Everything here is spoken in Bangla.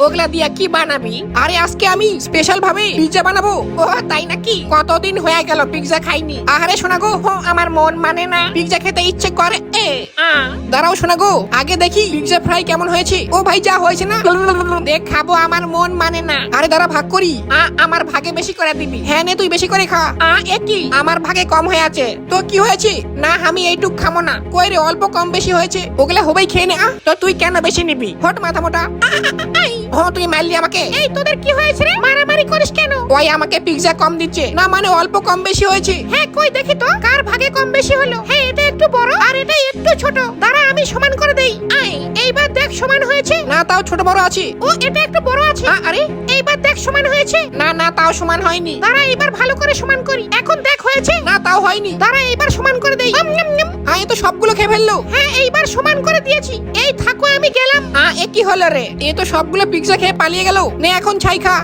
ওগুলা দিয়া কি বানাবি? আরে আজকে আমি স্পেশাল ভাবে পিৎজা বানাবো। ও তাই নাকি? কতদিন হয়ে গেল পিৎজা খাইনি। আরে শোনা গো, আমার মন মানে না, পিৎজা খেতে ইচ্ছে করে। দাঁড়াও শোনা গো, আগে দেখি পিৎজা ফ্রাই কেমন হয়েছে। ও ভাই যা হয়েছে না, দেখ খাবো, আমার মন মানে না। আরে দাঁড়া ভাগ করি। আমার ভাগে বেশি করে দিবি। হ্যাঁ নে তুই বেশি করে খা। একই আমার ভাগে কম হয়ে আছে। তো কি হয়েছে? না আমি এইটুক খাবো না। কই রে, অল্প কম বেশি হয়েছে, ওগুলা হবেই খেয়ে নে। তো তুই কেন বেশি নিবি? হট মাথা মোটা। তুই মারলি আমাকে। এই তোদের কি হয়েছে রে? মারামারি করিস কেন? ওই আমাকে পিৎজা কম দিচ্ছে না, মানে অল্প কম বেশি হয়েছে। হ্যাঁ কই দেখি তো কার ভাগে কম বেশি হলো। হ্যাঁ এটা একটু বড় আর এটা একটু ছোট। দাঁড়া আমি সমান করে দেই। এইবার দেখ সমান হয়েছে না, তাও ছোট বড় আছে। ও এটা একটু বড় আছে। আরে এইবার দেখ সমান হয়েছে। না না তাও সমান হয়নি। দাঁড়া এবার ভালো করে সমান করি। এখন দেখ হয়েছে না, তাও হয়নি। দাঁড়া এইবার সমান করে দেই। এ তো সবগুলো খেয়ে ফেললো। হ্যাঁ এইবার সমান করে দিয়েছি। এই থাকো আমি গেলাম। এ কি হলো রে? এ তো সবগুলো পিৎজা খেয়ে পালিয়ে গেল। নে এখন ছাই খা।